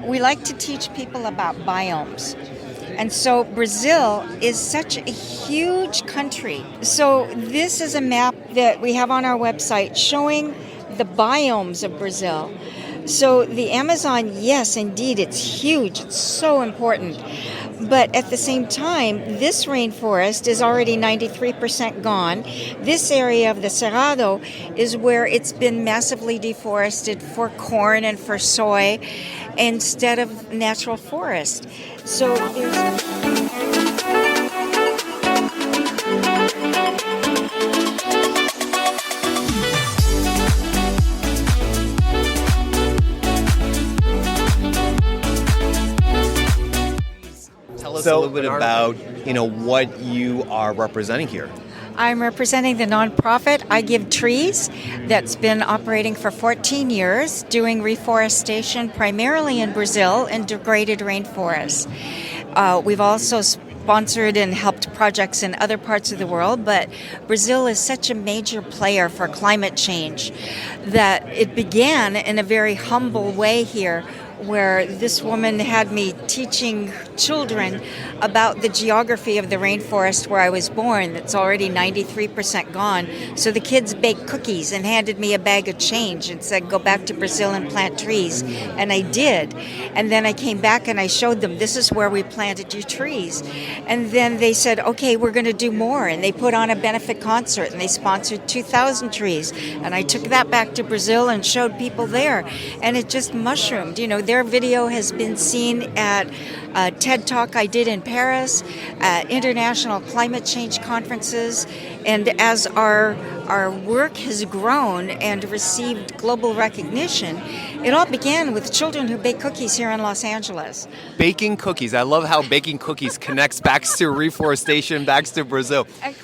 We like to teach people about biomes. And so Brazil is such a huge country. So this is a map that we have on our website showing the biomes of Brazil. So the Amazon, yes, indeed, it's huge. It's so important. But at the same time, this rainforest is already 93% gone. This area of the Cerrado is where it's been massively deforested for corn and for soy instead of natural forest. So there's... Tell us a little bit about, what you are representing here. I'm representing the nonprofit iGiveTrees that's been operating for 14 years, doing reforestation primarily in Brazil and degraded rainforests. We've also sponsored and helped projects in other parts of the world, but Brazil is such a major player for climate change that it began in a very humble way here, where this woman had me teaching children about the geography of the rainforest where I was born that's already 93% gone. So the kids baked cookies and handed me a bag of change and said, go back to Brazil and plant trees. And I did. And then I came back and I showed them, this is where we planted your trees. And then they said, okay, we're going to do more. And they put on a benefit concert and they sponsored 2,000 trees. And I took that back to Brazil and showed people there. And it just mushroomed. Their video has been seen at a TED Talk I did in Paris, at international climate change conferences, and as our work has grown and received global recognition, it all began with children who bake cookies here in Los Angeles. Baking cookies. I love how baking cookies connects back to reforestation, back to Brazil. And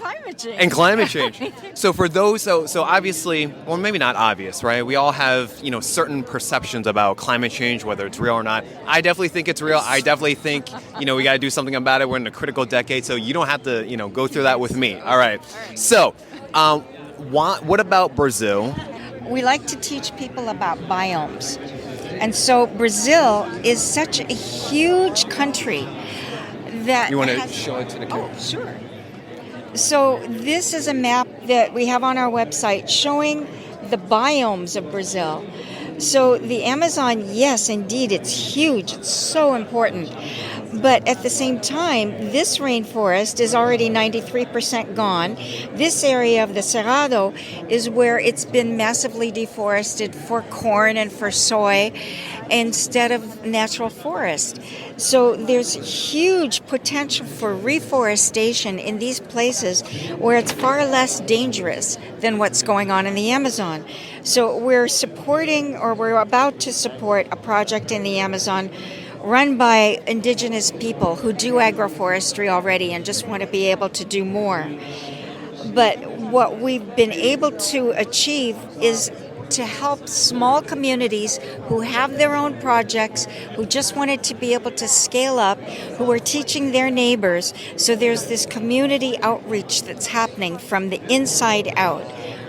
climate change. So for those, so obviously, well, maybe not obvious, right? We all have, certain perceptions about climate change, whether it's real or not. I definitely think it's real. I definitely think, we got to do something about it. We're in a critical decade, so you don't have to, go through that with me. All right. So, what about Brazil? We like to teach people about biomes. And so Brazil is such a huge country that... You want to show it to the camera? Oh, sure. So this is a map that we have on our website showing the biomes of Brazil. So the Amazon, yes, indeed, it's huge. It's so important. But at the same time, this rainforest is already 93% gone. This area of the Cerrado is where it's been massively deforested for corn and for soy instead of natural forest. So there's huge potential for reforestation in these places where it's far less dangerous than what's going on in the Amazon. So we're about to support a project in the Amazon run by indigenous people who do agroforestry already and just want to be able to do more. But what we've been able to achieve is to help small communities who have their own projects, who just wanted to be able to scale up, who are teaching their neighbors. So there's this community outreach that's happening from the inside out.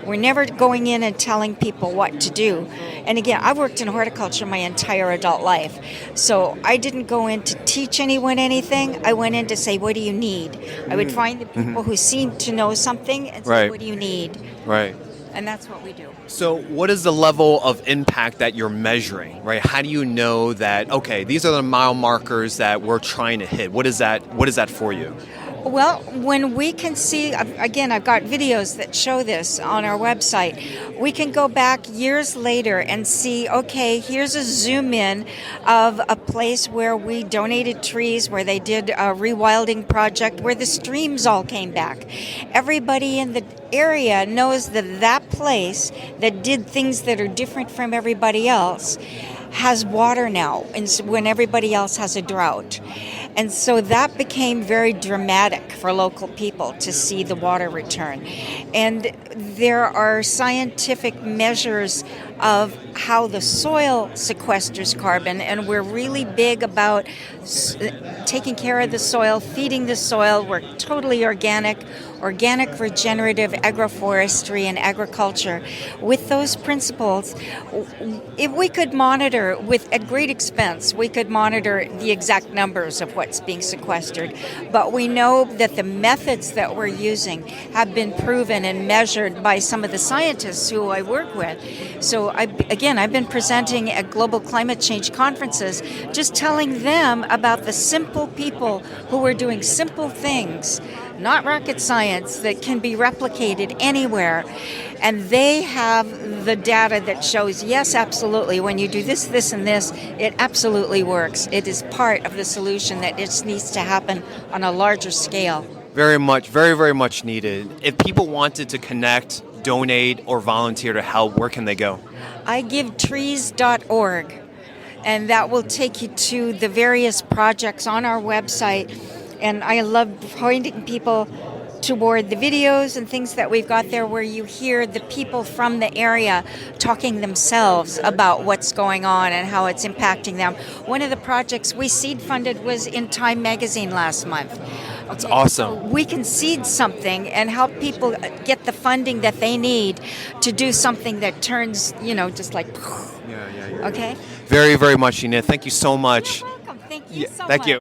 We're never going in and telling people what to do. And again, I've worked in horticulture my entire adult life. So I didn't go in to teach anyone anything. I went in to say, what do you need? I would find the people who seemed to know something and say, what do you need? Right. And that's what we do. So what is the level of impact that you're measuring, right? How do you know that, okay, these are the mile markers that we're trying to hit? What is that for you? Well, when we can see, again, I've got videos that show this on our website. We can go back years later and see, okay, here's a zoom in of a place where we donated trees, where they did a rewilding project, where the streams all came back. Everybody in the area knows that that place that did things that are different from everybody else has water now, and when everybody else has a drought. And so that became very dramatic for local people to see the water return. And there are scientific measures of how the soil sequesters carbon, and we're really big about taking care of the soil, feeding the soil. We're totally organic regenerative agroforestry and agriculture. With those principles, if we could monitor at great expense, we could monitor the exact numbers of what's being sequestered, but we know that the methods that we're using have been proven and measured by some of the scientists who I work with. So I've been presenting at global climate change conferences, just telling them about the simple people who are doing simple things, not rocket science, that can be replicated anywhere. And they have the data that shows, yes, absolutely, when you do this, this, and this, it absolutely works. It is part of the solution that just needs to happen on a larger scale. Very much, very, very much needed. If people wanted to connect, donate, or volunteer to help, where can they go? iGiveTrees.org. And that will take you to the various projects on our website. And I love pointing people toward the videos and things that we've got there where you hear the people from the area talking themselves about what's going on and how it's impacting them. One of the projects we seed funded was in Time magazine last month. That's awesome. So we can seed something and help people get the funding that they need to do something that turns, just like, Yeah. okay? Very, very much, Nina. Thank you so much. You're welcome. Thank you so much. Thank you.